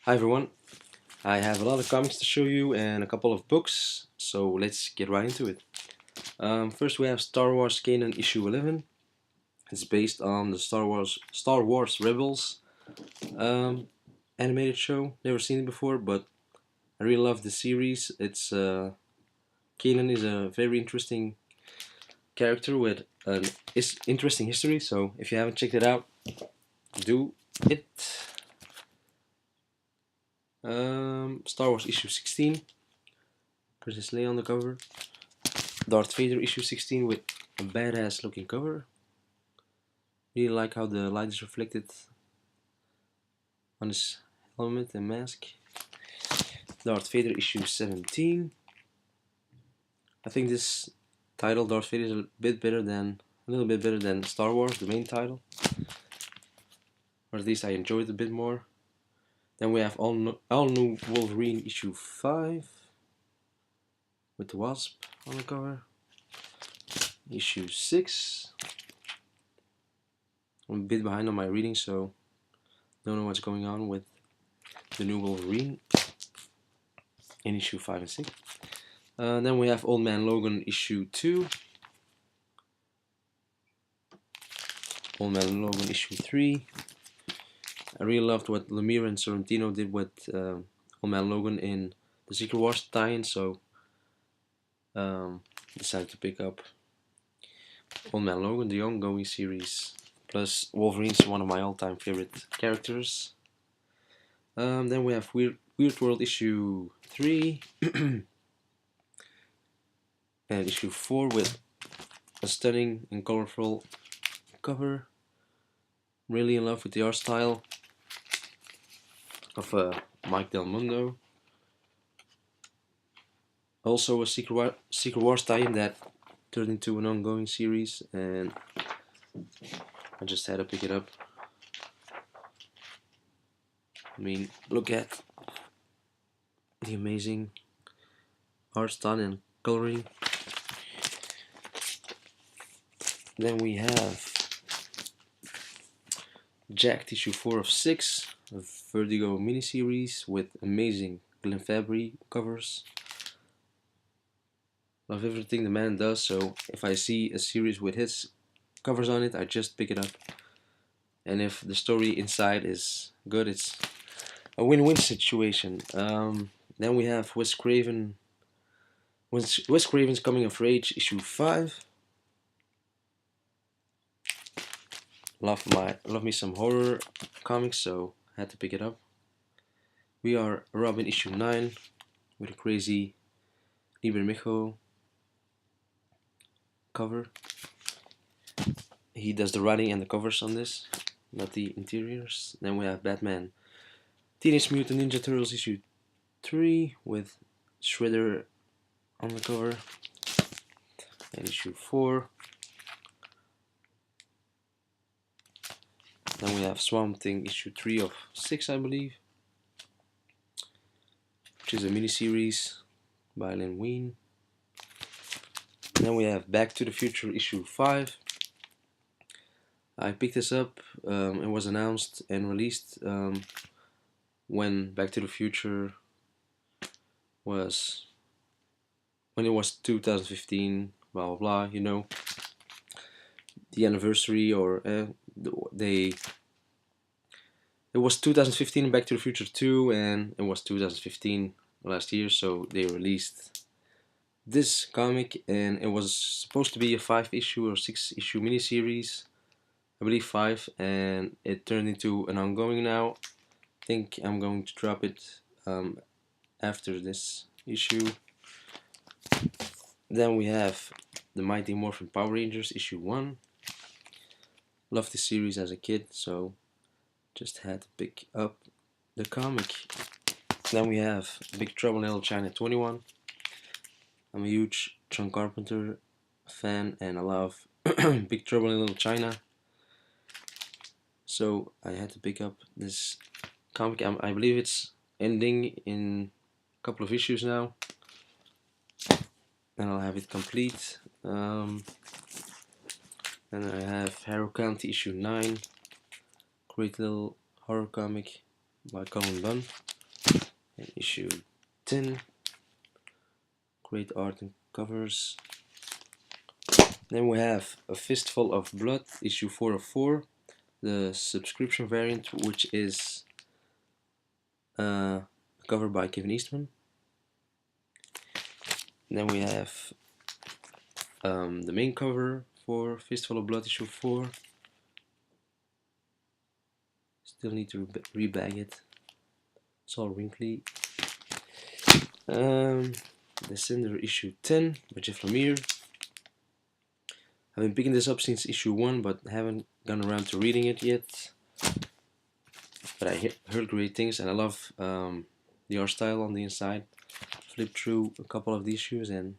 Hi everyone, I have a lot of comics to show you and a couple of books, so let's get right into it. First we have Star Wars Canon issue 11. It's based on the Star Wars Rebels um, animated show. Never seen it before, but I really love the series. Kanan is a very interesting character with an interesting history, so if you haven't checked it out, do it. Star Wars issue 16. Princess Leia on the cover. Darth Vader issue 16 with a badass looking cover. Really like how the light is reflected on his helmet and mask. Darth Vader issue 17. I think this title, Darth Vader, is a little bit better than Star Wars, the main title. Or at least I enjoyed it a bit more. Then we have all new Wolverine issue 5 with the Wasp on the cover. Issue 6. I'm a bit behind on my reading, so don't know what's going on with the new Wolverine in issue 5 and 6. Then we have Old Man Logan issue 2. Old Man Logan issue 3. I really loved what Lemire and Sorrentino did with Old Man Logan in the Secret Wars tie-in, so decided to pick up Old Man Logan, the ongoing series. Plus Wolverine's one of my all-time favorite characters. Then we have Weird World issue 3 and issue 4 with a stunning and colorful cover. Really in love with the art style of Mike Del Mundo. Also a Secret Wars tie-in that turned into an ongoing series, and I just had to pick it up. I mean, look at the amazing art style and coloring. Then we have Jacked issue 4 of 6, a Vertigo miniseries with amazing Glenn Fabry covers. Love everything the man does, so if I see a series with his covers on it, I just pick it up. And if the story inside is good, it's a win-win situation. Then we have Wes Craven's Coming of Age issue 5. Love me some horror comics, so I had to pick it up. We Are Robin issue 9 with a crazy Liber Micho cover. He does the writing and the covers on this, not the interiors. Then we have Batman Teenage Mutant Ninja Turtles issue 3 with Shredder on the cover. And issue 4. Then we have Swamp Thing issue 3 of 6, I believe, which is a miniseries by Len Wein. Then we have Back to the Future issue 5. I picked this up. It was announced and released when Back to the Future was, when it was 2015, blah blah blah, you know, the anniversary, or it was 2015 Back to the Future 2, and it was 2015 last year, so they released this comic, and it was supposed to be a 5-issue or 6-issue miniseries, I believe 5, and it turned into an ongoing now. I think I'm going to drop it after this issue. Then we have the Mighty Morphin Power Rangers issue 1. Loved this series as a kid, so just had to pick up the comic. Then we have Big Trouble in Little China 21. I'm a huge John Carpenter fan, and I love Big Trouble in Little China, so I had to pick up this comic. I believe it's ending in a couple of issues now, and I'll have it complete. Then I have Harrow County issue 9, great little horror comic by Colin Bunn. And issue 10, great art and covers. Then we have A Fistful of Blood, issue 4 of 4, the subscription variant, which is covered by Kevin Eastman. Then we have the main cover for Fistful of Blood issue 4. Still need to rebag it. It's all wrinkly. The Cinder issue 10 by Jeff Lemire. I've been picking this up since issue 1, but haven't gone around to reading it yet. But I heard great things, and I love the art style on the inside. Flipped through a couple of the issues, and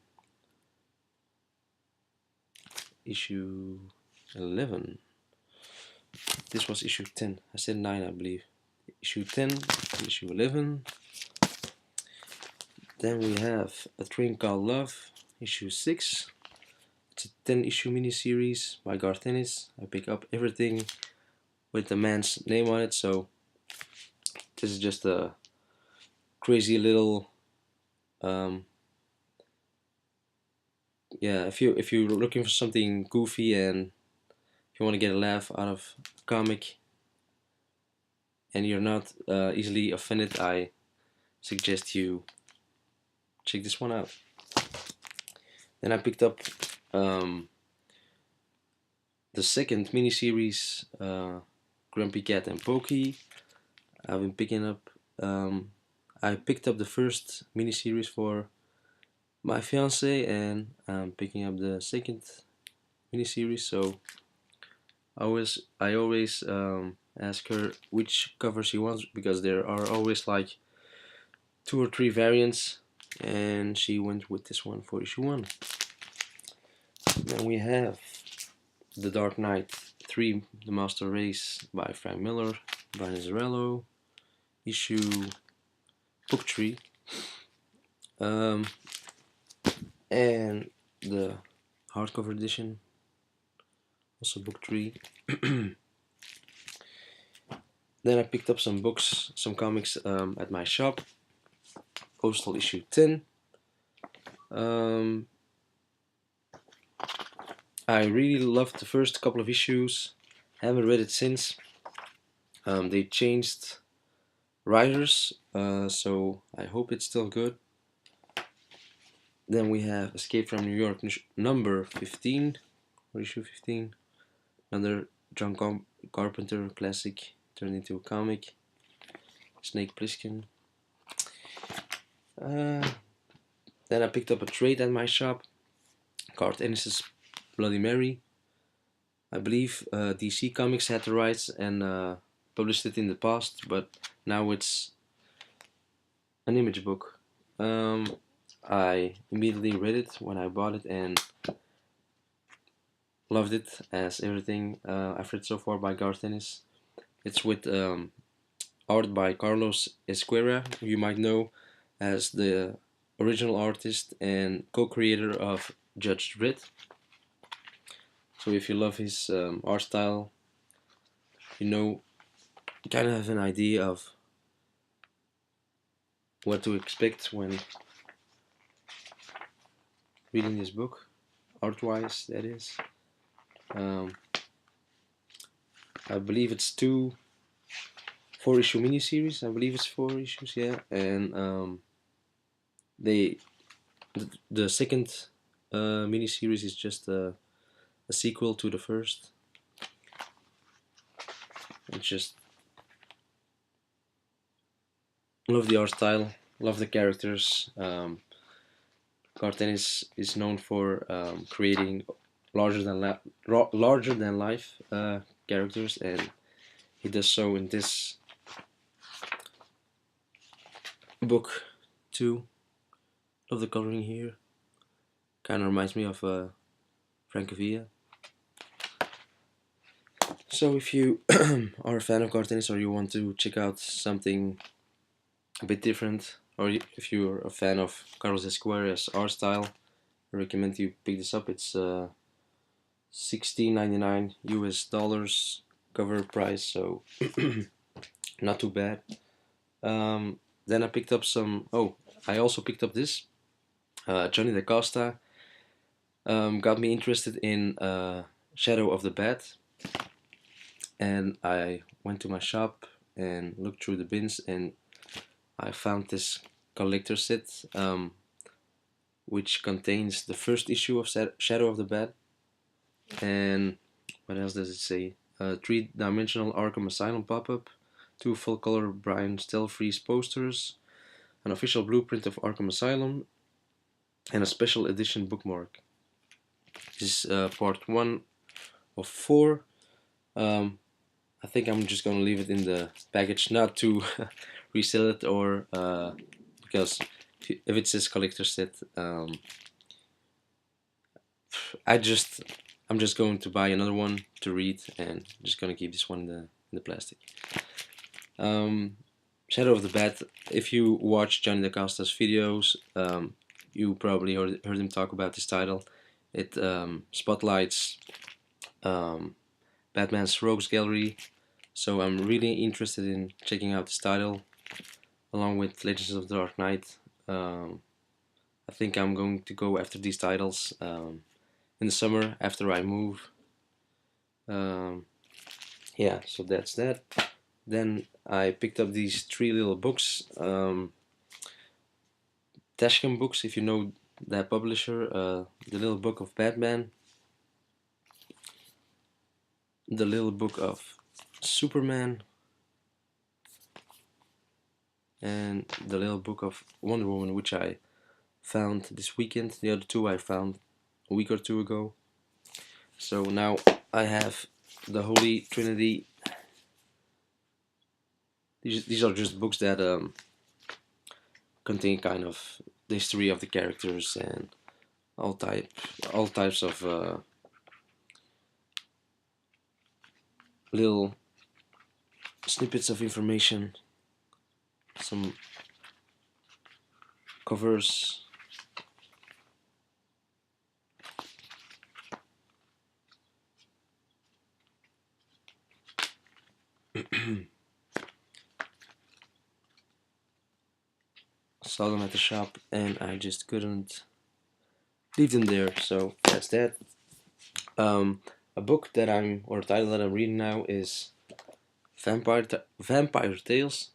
issue 11. This was issue 10. I said 9, I believe. Issue 10, issue 11. Then we have A Train Called Love, issue 6. It's a 10 issue miniseries by Garth Ennis. I pick up everything with the man's name on it, so this is just a crazy little yeah, if you're looking for something goofy and if you want to get a laugh out of a comic and you're not easily offended, I suggest you check this one out. Then I picked up the second miniseries, Grumpy Cat and Pokey. I've been picking up. I picked up the first miniseries for my fiance, and I'm picking up the second miniseries. So I always ask her which cover she wants, because there are always like 2 or 3 variants, and she went with this one for issue 1. Then we have The Dark Knight 3, The Master Race by Frank Miller, Brian Azzarello, issue book 3, and the hardcover edition, also book 3. Then I picked up some books, some comics at my shop. Postal issue 10. I really loved the first couple of issues. Haven't read it since. They changed writers, so I hope it's still good. Then we have Escape from New York number 15, or issue 15. Another John Carpenter classic turned into a comic. Snake Plissken. Then I picked up a trade at my shop. Garth Ennis's Bloody Mary. I believe DC Comics had the rights and published it in the past, but now it's an Image book. I immediately read it when I bought it and loved it, as everything I've read so far by Garth Ennis. It's with art by Carlos Ezquerra, who you might know as the original artist and co-creator of Judge Dredd. So if you love his art style, you kind of have an idea of what to expect when reading this book, art-wise, that is. I believe it's 2 4-issue miniseries. I believe it's 4 issues, yeah. And the second miniseries is just a sequel to the first. It's just love the art style, love the characters. Garth Ennis is known for creating larger than life characters, and he does so in this book too. Love the coloring here. Kind of reminds me of Francavilla. So if you are a fan of Garth Ennis, or you want to check out something a bit different, or if you're a fan of Carlos Ezquerra's art style, I recommend you pick this up. It's $16.99 US cover price, so not too bad. then I picked up some. Oh, I also picked up this. Johnny DaCosta got me interested in Shadow of the Bat, and I went to my shop and looked through the bins, and I found this collector set, which contains the first issue of Shadow of the Bat, and what else does it say? Three-dimensional Arkham Asylum pop-up, two full-color Brian Stelfreeze posters, an official blueprint of Arkham Asylum, and a special edition bookmark. This is part 1 of 4. I think I'm just gonna leave it in the package, not to resell it, or because if it says collector set, I'm just going to buy another one to read, and I'm just gonna keep this one in the plastic. Shadow of the Bat. If you watch Johnny DaCosta's videos, you probably heard him talk about this title. It spotlights Batman's Rogues Gallery, so I'm really interested in checking out this title, along with Legends of the Dark Knight. I think I'm going to go after these titles in the summer after I move. Yeah, so that's that. Then I picked up these 3 little books. Tashkent Books, if you know that publisher, The Little Book of Batman, The Little Book of Superman, and The Little Book of Wonder Woman, which I found this weekend. The other 2 I found a week or 2 ago. So now I have the Holy Trinity. These are just books that contain kind of the history of the characters and all types of little snippets of information, some covers, saw them at the shop, and I just couldn't leave them there. So that's that. A book that or a title that I'm reading now is Vampire Tales.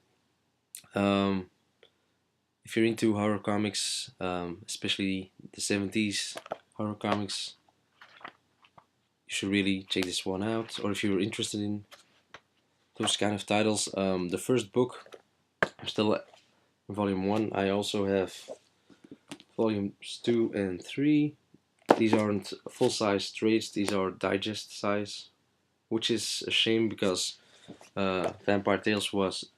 If you're into horror comics, especially the 70s horror comics, you should really check this one out. Or if you're interested in those kind of titles, the first book, I'm still at volume 1. I also have volumes 2 and 3. These aren't full-size trades, these are digest size, which is a shame because Vampire Tales was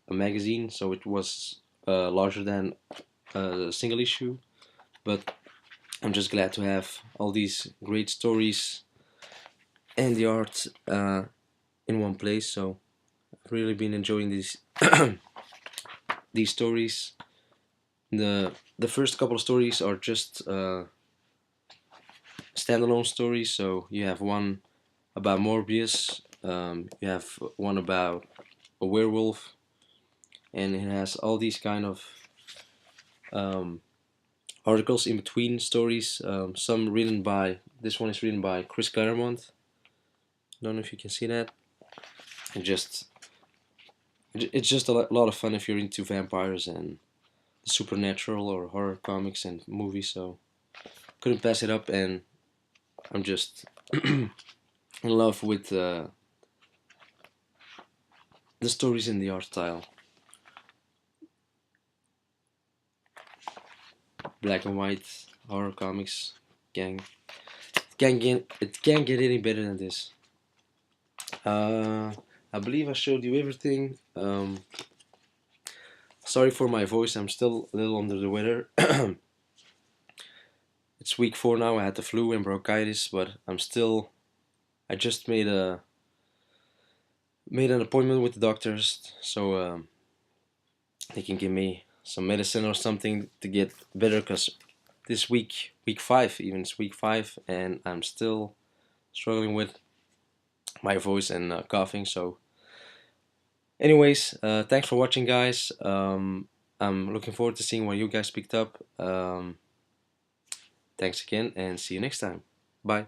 a magazine, so it was larger than a single issue, but I'm just glad to have all these great stories and the art in one place. So I've really been enjoying these these stories. The first couple of stories are just standalone stories. So you have one about Morbius, you have one about a werewolf, and it has all these kind of articles in between stories. Some written by, this one is written by Chris Claremont. Don't know if you can see that. It's just a lot of fun if you're into vampires and supernatural or horror comics and movies. So couldn't pass it up, and I'm just in love with the stories in the art style. Black and white horror comics, gang. It can't get any better than this. I believe I showed you everything. Sorry for my voice, I'm still a little under the weather. It's week 4 now. I had the flu and bronchitis, but I just made an appointment with the doctors, so they can give me some medicine or something to get better, because this week 5, even it's week 5, and I'm still struggling with my voice and coughing. So anyways, thanks for watching, guys. I'm looking forward to seeing what you guys picked up. Thanks again, and see you next time. Bye.